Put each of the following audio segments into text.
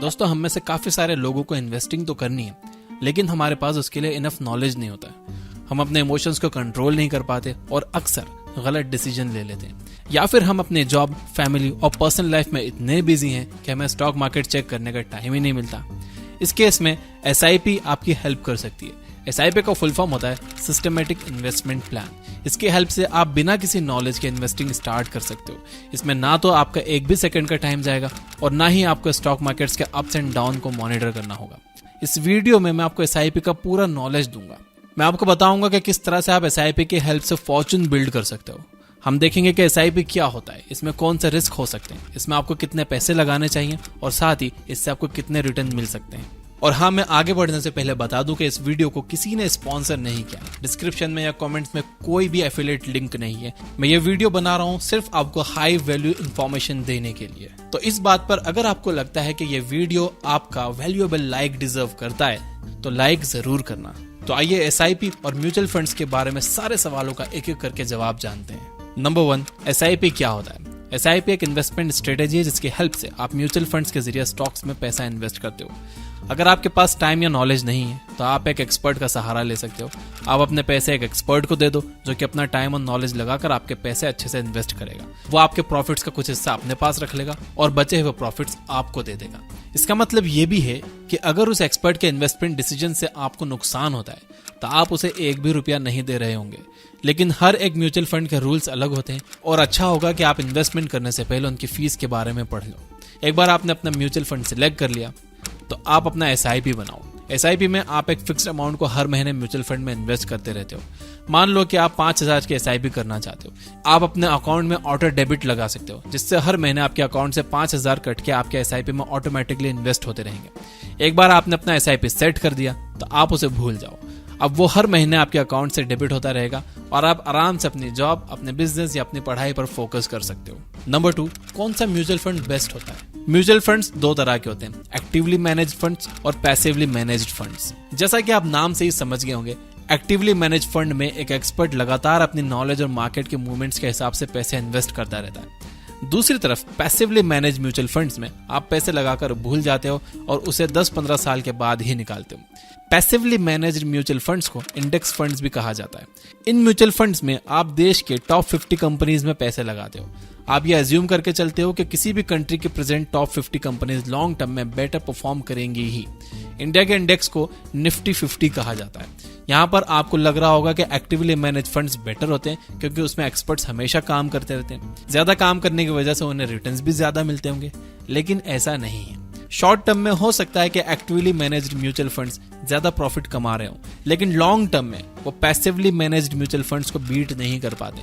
दोस्तों, हम में से काफी सारे लोगों को इन्वेस्टिंग तो करनी है, लेकिन हमारे पास उसके लिए इनफ नॉलेज नहीं होता है। हम अपने इमोशंस को कंट्रोल नहीं कर पाते और अक्सर गलत डिसीजन ले लेते हैं, या फिर हम अपने जॉब, फैमिली और पर्सनल लाइफ में इतने बिजी हैं कि हमें स्टॉक मार्केट चेक करने का टाइम ही नहीं मिलता। इस केस में SIP आपकी हेल्प कर सकती है। SIP का फुल फॉर्म होता है सिस्टमेटिक इन्वेस्टमेंट प्लान। इसकी हेल्प से आप बिना किसी नॉलेज के इन्वेस्टिंग स्टार्ट कर सकते हो। इसमें ना तो आपका एक भी सेकंड का टाइम जाएगा और ना ही आपको स्टॉक मार्केट्स के अप्स एंड डाउन को मॉनिटर करना होगा। इस वीडियो में मैं आपको SIP का पूरा नॉलेज दूंगा। मैं आपको बताऊंगा कि किस तरह से आप SIP की हेल्प से फॉर्चून बिल्ड कर सकते हो। हम देखेंगे कि SIP क्या होता है, इसमें कौन सा रिस्क हो सकते हैं, इसमें आपको कितने पैसे लगाने चाहिए और साथ ही इससे आपको कितने रिटर्न मिल सकते हैं। और हाँ, मैं आगे बढ़ने से पहले बता दूं कि इस वीडियो को किसी ने स्पॉन्सर नहीं किया। डिस्क्रिप्शन में या कमेंट्स में कोई भी एफिलिएट लिंक नहीं है। मैं ये वीडियो बना रहा हूँ सिर्फ आपको हाई वैल्यू इंफॉर्मेशन देने के लिए। तो इस बात पर अगर आपको लगता है कि ये वीडियो आपका वैल्यूएबल लाइक डिजर्व करता है तो लाइक जरूर करना। तो आइए SIP और म्यूचुअल फंड्स के बारे में सारे सवालों का एक एक करके जवाब जानते हैं। नंबर 1, SIP क्या होता है? SIP एक इन्वेस्टमेंट स्ट्रेटेजी है जिसकी हेल्प से आप म्यूचुअल फंड्स के जरिए स्टॉक्स में पैसा इन्वेस्ट करते हो। अगर आपके पास टाइम या नॉलेज नहीं है तो आप एक एक्सपर्ट का सहारा ले सकते हो। आप अपने पैसे एक एक्सपर्ट को दे दो जो कि अपना टाइम और नॉलेज लगाकर आपके पैसे अच्छे से इन्वेस्ट करेगा। वो आपके प्रॉफिट्स का कुछ हिस्सा अपने पास रख लेगा और बचे हुए प्रॉफिट्स आपको दे देगा। इसका मतलब ये भी है कि अगर उस एक्सपर्ट के इन्वेस्टमेंट डिसीजन से आपको नुकसान होता है तो आप उसे एक भी रुपया नहीं दे रहे होंगे। लेकिन हर एक म्यूचुअल फंड के रूल्स अलग होते हैं और अच्छा होगा कि आप इन्वेस्टमेंट करने से पहले उनकी फीस के बारे में पढ़ लो। एक बार आपने अपना म्यूचुअल फंड सिलेक्ट कर लिया तो आप अपना SIP बनाओ। SIP में आप एक फिक्स्ड अमाउंट को हर महीने म्यूचुअल फंड में इन्वेस्ट करते रहते हो। मान लो कि आप 5,000 की SIP करना चाहते हो। आप अपने अकाउंट में ऑटो डेबिट लगा सकते हो जिससे हर महीने आपके अकाउंट से 5,000 कट के आपके SIP में ऑटोमेटिकली इन्वेस्ट होते रहेंगे। एक बार आपने अपना SIP सेट कर दिया तो आप उसे भूल जाओ। अब वो हर महीने आपके अकाउंट से डेबिट होता रहेगा और आप आराम से अपनी जॉब, अपने बिजनेस या अपनी पढ़ाई पर फोकस कर सकते हो। नंबर 2, कौन सा म्यूचुअल फंड बेस्ट होता है? म्यूचुअल फंड्स दो तरह के होते हैं, एक्टिवली मैनेज्ड फंड्स और पैसिवली मैनेज्ड फंड्स। जैसा कि आप नाम से ही समझ गए होंगे, एक्टिवली मैनेज्ड फंड में एक एक्सपर्ट लगातार अपनी नॉलेज और मार्केट के मूवमेंट्स के हिसाब से पैसे इन्वेस्ट करता रहता है। दूसरी तरफ पैसिवली मैनेज म्यूचुअल फंड्स में आप पैसे लगाकर भूल जाते हो और उसे 10-15 साल के बाद ही निकालते हो। पैसिवली मैनेज्ड म्यूचुअल फंड्स को इंडेक्स फंड्स भी कहा जाता है। इन म्यूचुअल फंड्स में आप देश के टॉप 50 कंपनीज में पैसे लगाते हो। आप ये अज्यूम करके चलते हो कि किसी भी कंट्री के present top 50 companies long term में बेटर परफॉर्म करेंगी ही। इंडिया के इंडेक्स को निफ्टी 50 कहा जाता है। यहाँ पर आपको लग रहा होगा कि एक्टिवली मैनेज फंड्स बेटर होते हैं क्योंकि उसमें एक्सपर्ट्स हमेशा काम करते रहते हैं। ज्यादा काम करने की वजह से उन्हें रिटर्न्स भी ज्यादा मिलते होंगे, लेकिन ऐसा नहीं है। शॉर्ट टर्म में हो सकता है कि एक्टिवली मैनेज्ड म्यूचुअल फंड्स ज्यादा प्रॉफिट कमा रहे हो, लेकिन लॉन्ग टर्म में वो पैसिवली मैनेज्ड म्यूचुअल फंड्स को बीट नहीं कर पाते।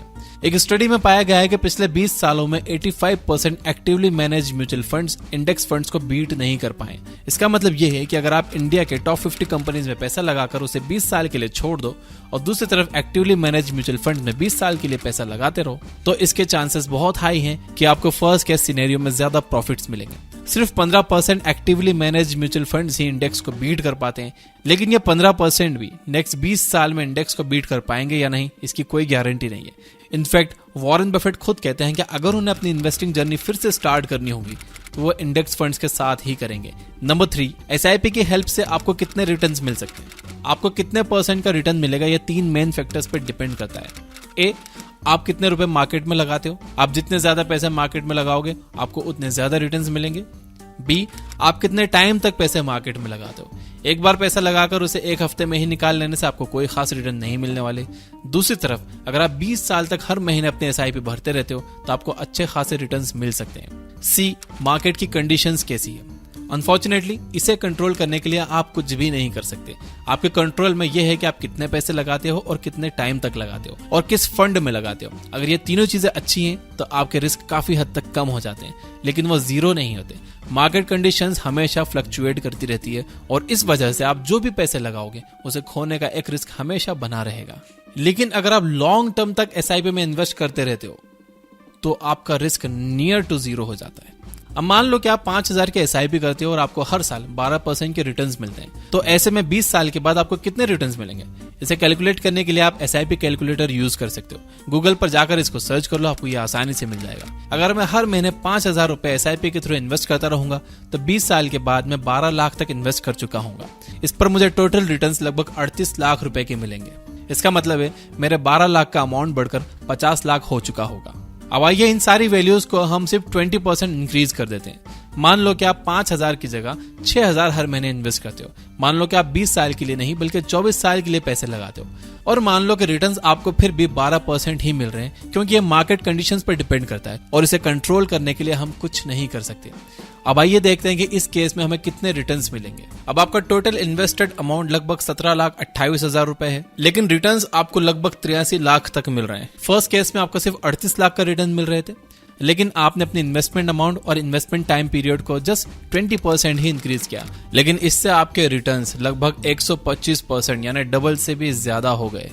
एक स्टडी में पाया गया है कि पिछले 20 सालों में 85% actively managed mutual funds index funds को बीट नहीं कर पाए। इसका मतलब ये है कि अगर आप इंडिया के टॉप 50 कंपनीज में पैसा लगाकर उसे 20 साल के लिए छोड़ दो और दूसरी तरफ एक्टिवली मैनेज्ड म्यूचुअल फंड में 20 साल के लिए पैसा लगाते रहो तो इसके चांसेस बहुत हाई हैं कि आपको फर्स्ट केस सिनेरियो में ज्यादा प्रॉफिट्स मिलेंगे। सिर्फ 15% एक्टिवली मैनेज्ड म्यूचुअल फंड्स ही इंडेक्स को बीट कर पाते हैं, लेकिन ये 15% भी नेक्स्ट 20 साल में इंडेक्स को बीट कर पाएंगे या नहीं, इसकी कोई गारंटी नहीं है। इनफैक्ट वॉरेन बफेट खुद कहते हैं कि अगर उन्हें अपनी इन्वेस्टिंग जर्नी फिर से स्टार्ट करनी होगी तो वो इंडेक्स फंड्स के साथ ही करेंगे। नंबर 3, SIP की हेल्प से आपको कितने रिटर्न्स मिल सकते हैं? आपको कितने % का रिटर्न मिलेगा ये 3 मेन फैक्टर्स पर डिपेंड करता है। A, आप कितने रुपए मार्केट में लगाते हो। आप जितने ज्यादा पैसे मार्केट में लगाओगे आपको उतने ज्यादा रिटर्न्स मिलेंगे। B, आप कितने टाइम तक पैसे मार्केट में लगाते हो। एक बार पैसा लगाकर उसे एक हफ्ते में ही निकाल लेने से आपको कोई खास रिटर्न नहीं मिलने वाले। दूसरी तरफ अगर आप 20 साल तक हर महीने अपने SIP भरते रहते हो तो आपको अच्छे खासे रिटर्न्स मिल सकते हैं। C, मार्केट की कंडीशंस कैसी है। अनफॉर्चुनेटली इसे कंट्रोल करने के लिए आप कुछ भी नहीं कर सकते। आपके कंट्रोल में यह है कि आप कितने पैसे लगाते हो और कितने टाइम तक लगाते हो और किस फंड में लगाते हो। अगर ये तीनों चीजें अच्छी हैं तो आपके रिस्क काफी हद तक कम हो जाते हैं, लेकिन वो जीरो नहीं होते। मार्केट कंडीशंस हमेशा फ्लक्चुएट करती रहती है और इस वजह से आप जो भी पैसे लगाओगे उसे खोने का एक रिस्क हमेशा बना रहेगा। लेकिन अगर आप लॉन्ग टर्म तक SIP में इन्वेस्ट करते रहते हो तो आपका रिस्क नियर टू जीरो हो जाता है। अब मान लो कि आप 5,000 के SIP करते हो और आपको हर साल 12% के रिटर्न्स मिलते हैं, तो ऐसे में 20 साल के बाद आपको कितने रिटर्न्स मिलेंगे? इसे कैलकुलेट करने के लिए आप SIP कैलकुलेटर यूज कर सकते हो। गूगल पर जाकर इसको सर्च कर लो, आपको ये आसानी से मिल जाएगा। अगर मैं हर महीने 5,000 रुपए SIP के थ्रू इन्वेस्ट करता रहूंगा तो 20 साल के बाद मैं 12 लाख तक इन्वेस्ट कर चुका हूंगा। इस पर मुझे टोटल रिटर्न्स लगभग 38 लाख रुपए के मिलेंगे। इसका मतलब है मेरे 12 लाख का अमाउंट बढ़कर 50 लाख हो चुका होगा। अब आइए इन सारी वैल्यूज को हम सिर्फ 20% इंक्रीज कर देते हैं। मान लो कि आप 5,000 की जगह 6,000 हर महीने इन्वेस्ट करते हो। मान लो कि आप 20 साल के लिए नहीं बल्कि 24 साल के लिए पैसे लगाते हो, और मान लो कि रिटर्न्स आपको फिर भी 12% ही मिल रहे हैं, क्योंकि ये मार्केट कंडीशंस पर डिपेंड करता है और इसे कंट्रोल करने के लिए हम कुछ नहीं कर सकते। अब आइए देखते हैं कि इस केस में हमें कितने रिटर्न्स मिलेंगे। अब आपका टोटल इन्वेस्टेड अमाउंट लगभग 17,28,000 रुपए है, लेकिन रिटर्न्स आपको लगभग 83 लाख तक मिल रहे हैं। फर्स्ट केस में आपको सिर्फ 38 लाख का रिटर्न मिल रहे थे, लेकिन आपने अपनी इन्वेस्टमेंट अमाउंट और इन्वेस्टमेंट टाइम पीरियड को जस्ट 20% ही इंक्रीज किया, लेकिन इससे आपके रिटर्न्स लगभग 125% यानी डबल से भी ज्यादा हो गए।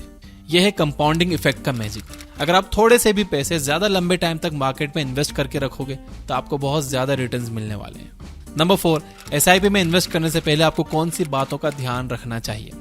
यह है कंपाउंडिंग इफेक्ट का मैजिक। अगर आप थोड़े से भी पैसे ज्यादा लंबे टाइम तक मार्केट में इन्वेस्ट करके रखोगे तो आपको बहुत ज्यादा रिटर्न्स मिलने वाले हैं। नंबर 4, SIP में इन्वेस्ट करने से पहले आपको कौन सी बातों का ध्यान रखना चाहिए।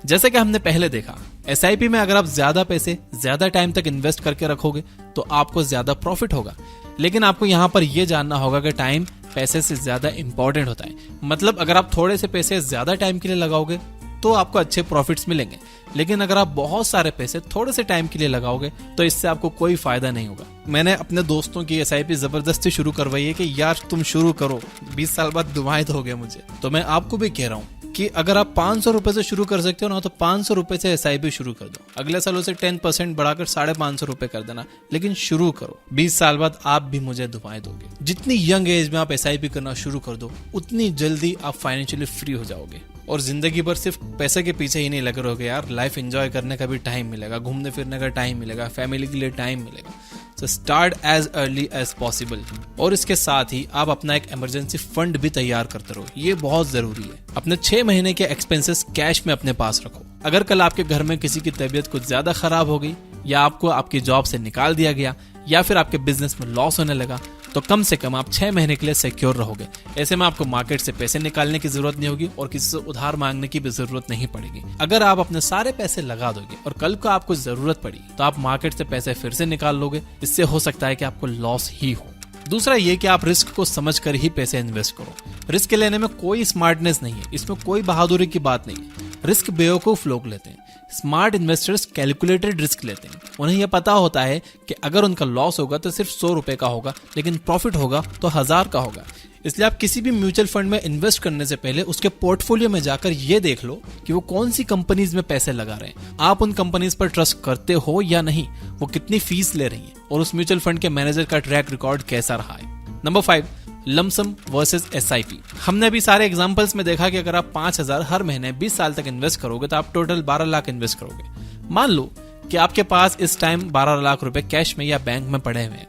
जैसे कि हमने पहले देखा, SIP में अगर आप ज्यादा पैसे ज्यादा टाइम तक इन्वेस्ट करके रखोगे तो आपको ज्यादा प्रॉफिट होगा, लेकिन आपको यहां पर यह जानना होगा कि टाइम पैसे से ज्यादा इंपॉर्टेंट होता है। मतलब अगर आप थोड़े से पैसे ज्यादा टाइम के लिए लगाओगे तो आपको अच्छे प्रॉफिट्स मिलेंगे, लेकिन अगर आप बहुत सारे पैसे थोड़े से टाइम के लिए लगाओगे तो इससे आपको कोई फायदा नहीं होगा। मैंने अपने दोस्तों की SIP जबरदस्ती शुरू करवाई है कि यार तुम शुरू करो, 20 साल बाद दुआएं दोगे मुझे। तो मैं आपको भी कह रहा हूँ कि अगर आप 500 रुपए से शुरू कर सकते हो ना, तो 500 रुपए से SIP शुरू कर दो। अगले साल उसे 10% बढ़ाकर 550 रुपए कर देना, लेकिन शुरू करो। 20 साल बाद आप भी मुझे दुआएं दोगे। जितनी यंग एज में आप SIP करना शुरू कर दो, उतनी जल्दी आप फाइनेंशियली फ्री हो जाओगे और जिंदगी भर सिर्फ पैसे के पीछे ही नहीं लगे रहोगे यार। लाइफ एंजॉय करने का भी टाइम मिलेगा, घूमने फिरने का टाइम मिलेगा, फैमिली के लिए टाइम मिलेगा। So start as early as possible. और इसके साथ ही आप अपना एक इमरजेंसी फंड भी तैयार करते रहो, ये बहुत जरूरी है। अपने 6 महीने के एक्सपेंसेस कैश में अपने पास रखो। अगर कल आपके घर में किसी की तबीयत कुछ ज्यादा खराब हो गई, या आपको आपकी जॉब से निकाल दिया गया, या फिर आपके बिजनेस में लॉस होने लगा, तो कम से कम आप 6 महीने के लिए सिक्योर रहोगे। ऐसे में आपको मार्केट से पैसे निकालने की जरूरत नहीं होगी और किसी से उधार मांगने की भी जरूरत नहीं पड़ेगी। अगर आप अपने सारे पैसे लगा दोगे और कल को आपको जरूरत पड़ी तो आप मार्केट से पैसे फिर से निकाल लोगे। इससे हो सकता है कि आपको लॉस ही हो। दूसरा ये कि आप रिस्क को समझकर ही पैसे इन्वेस्ट करो। रिस्क लेने में कोई स्मार्टनेस नहीं है, इसमें कोई बहादुरी की बात नहीं है। रिस्क बेवकूफ लोग लेते हैं। स्मार्ट इन्वेस्टर्स कैलकुलेटेड रिस्क लेते हैं। उन्हें यह पता होता है कि अगर उनका लॉस होगा तो सिर्फ 100 रुपए का होगा, लेकिन प्रॉफिट होगा तो 1000 का होगा। इसलिए आप किसी भी म्यूचुअल फंड में इन्वेस्ट करने से पहले उसके पोर्टफोलियो में जाकर ये देख लो कि वो कौन सी कंपनीज में पैसे लगा रहे हैं, आप उन कंपनीज पर ट्रस्ट करते हो या नहीं, वो कितनी फीस ले रही है और उस म्यूचुअल फंड के मैनेजर का ट्रैक रिकॉर्ड कैसा रहा है। Number 5, lump sum versus SIP। हमने अभी सारे एग्जांपल्स में देखा कि अगर आप 5,000 हर महीने 20 साल तक इन्वेस्ट करोगे तो आप टोटल 12 लाख इन्वेस्ट करोगे। मान लो कि आपके पास इस टाइम 12 लाख रुपए कैश में या बैंक में पड़े हुए हैं,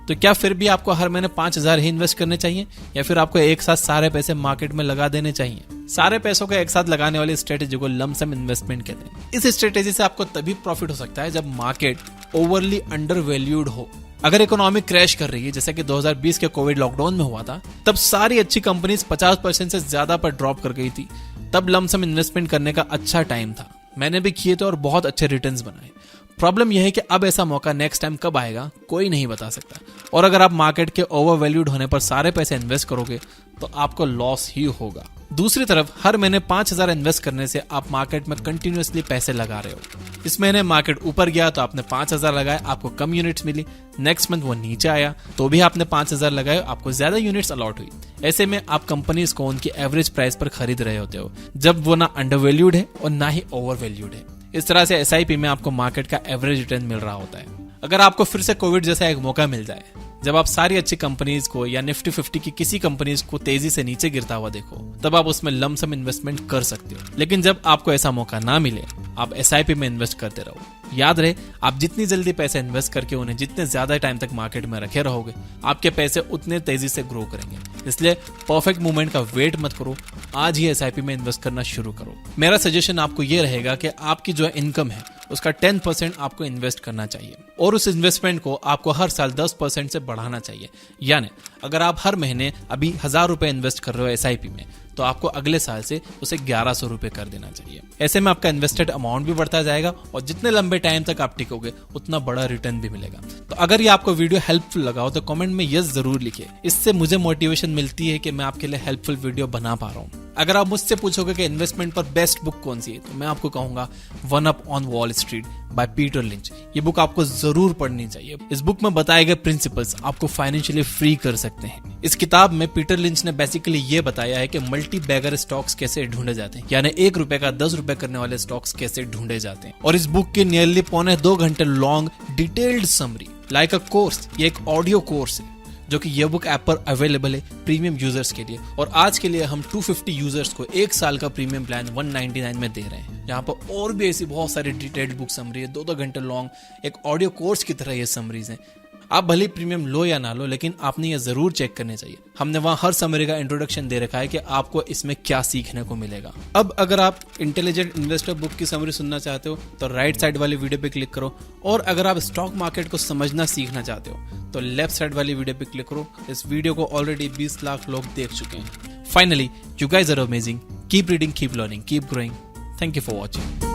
तो क्या फिर भी आपको हर महीने 5,000 ही इन्वेस्ट करने चाहिए, या फिर आपको एक साथ सारे पैसे मार्केट में लगा देने चाहिए? सारे पैसों को एक साथ लगाने वाली स्ट्रेटेजी को लमसम इन्वेस्टमेंट कहते हैं। इस स्ट्रेटेजी से आपको तभी प्रॉफिट हो सकता है जब मार्केट ओवरली अंडर वैल्यूड हो। अगर इकोनॉमी क्रैश कर रही है, जैसे कि 2020 के कोविड लॉकडाउन में हुआ था, तब सारी अच्छी कंपनीज 50% से ज्यादा पर ड्रॉप कर गई थी, तब लमसम इन्वेस्टमेंट करने का अच्छा टाइम था। मैंने भी किए थे और बहुत अच्छे रिटर्न्स बनाए। प्रॉब्लम यह है कि अब ऐसा मौका नेक्स्ट टाइम कब आएगा कोई नहीं बता सकता, और अगर आप मार्केट के ओवर वैल्यूड होने पर सारे पैसे इन्वेस्ट करोगे तो आपको लॉस ही होगा। दूसरी तरफ हर महीने 5,000 इन्वेस्ट करने से आप मार्केट में कंटिन्यूअसली पैसे लगा रहे हो। इस महीने मार्केट ऊपर गया तो आपने 5,000 लगाए, आपको कम यूनिट्स मिली। नेक्स्ट मंथ वो नीचे आया तो भी आपने 5,000 लगाए, आपको ज्यादा यूनिट्स अलॉट हुई। ऐसे में आप कंपनीज को उनकी एवरेज प्राइस पर खरीद रहे होते हो, जब वो ना अंडर वैल्यूड है और ना ही ओवर वैल्यूड है। इस तरह से SIP में आपको मार्केट का एवरेज रिटर्न मिल रहा होता है। अगर आपको फिर से कोविड जैसा एक मौका मिल जाए, जब आप सारी अच्छी कंपनीज को या निफ्टी 50 की किसी कंपनीज को तेजी से नीचे गिरता हुआ देखो, तब आप उसमें लमसम इन्वेस्टमेंट कर सकते हो। लेकिन जब आपको ऐसा मौका ना मिले, आप SIP में इन्वेस्ट करते रहो। याद रहे, आप जितनी जल्दी पैसे इन्वेस्ट करके उन्हें जितने ज्यादा टाइम तक मार्केट में रखे रहोगे, आपके पैसे उतने तेजी से ग्रो करेंगे। इसलिए परफेक्ट मूवमेंट का वेट मत करो, आज ही SIP में इन्वेस्ट करना शुरू करो। मेरा सजेशन आपको यह रहेगा कि आपकी जो इनकम है उसका 10% आपको इन्वेस्ट करना चाहिए और उस इन्वेस्टमेंट को आपको हर साल 10% से बढ़ाना चाहिए। यानी अगर आप हर महीने अभी 1000 रुपए इन्वेस्ट कर रहे हो SIP में, तो आपको अगले साल से उसे 1100 रुपए कर देना चाहिए। ऐसे में आपका इन्वेस्टेड अमाउंट भी बढ़ता जाएगा और जितने लंबे टाइम तक आप टिकोगे उतना बड़ा रिटर्न भी मिलेगा। तो अगर ये आपको वीडियो हेल्पफुल लगा हो तो कमेंट में यस जरूर लिखिए। इससे मुझे मोटिवेशन मिलती है कि मैं आपके लिए हेल्पफुल वीडियो बना पा रहा हूँ। अगर आप मुझसे पूछोगे कि इन्वेस्टमेंट पर बेस्ट बुक कौन सी है, तो मैं आपको कहूंगा one up on wall street by Peter lynch. ये बुक आपको जरूर पढ़नी चाहिए। इस बुक में बताए गए प्रिंसिपल्स आपको फाइनेंशियली फ्री कर सकते हैं। इस किताब में पीटर लिंच ने बेसिकली ये बताया है कि मल्टी बैगर स्टॉक्स कैसे ढूंढे जाते हैं, यानी 1 रुपए का 10 रुपए करने वाले स्टॉक्स कैसे ढूंढे जाते हैं। और इस बुक की नियरली 2.25 घंटे long detailed summary like a course, ये एक ऑडियो कोर्स है जो कि ये बुक ऐप पर अवेलेबल है प्रीमियम यूजर्स के लिए। और आज के लिए हम 250 यूजर्स को 1 साल का प्रीमियम प्लान 199 में दे रहे हैं। यहाँ पर और भी ऐसी बहुत सारी डिटेल्ड बुक समरी है, 2-2 घंटे लॉन्ग एक ऑडियो कोर्स की तरह ये समरीज हैं। आप भले प्रीमियम लो या ना लो, लेकिन आपने ये जरूर चेक करने चाहिए। हमने वहां हर समरी का इंट्रोडक्शन दे रखा है कि आपको इसमें क्या सीखने को मिलेगा। अब अगर आप इंटेलिजेंट इन्वेस्टर बुक की समरी सुनना चाहते हो तो राइट साइड वाली वीडियो पे क्लिक करो, और अगर आप स्टॉक मार्केट को समझना सीखना चाहते हो तो लेफ्ट साइड वाली वीडियो पे क्लिक करो। इस वीडियो को ऑलरेडी 20 लाख लोग देख चुके हैं। Finally, you guys are amazing. Keep reading, keep learning, keep growing. Thank you for watching.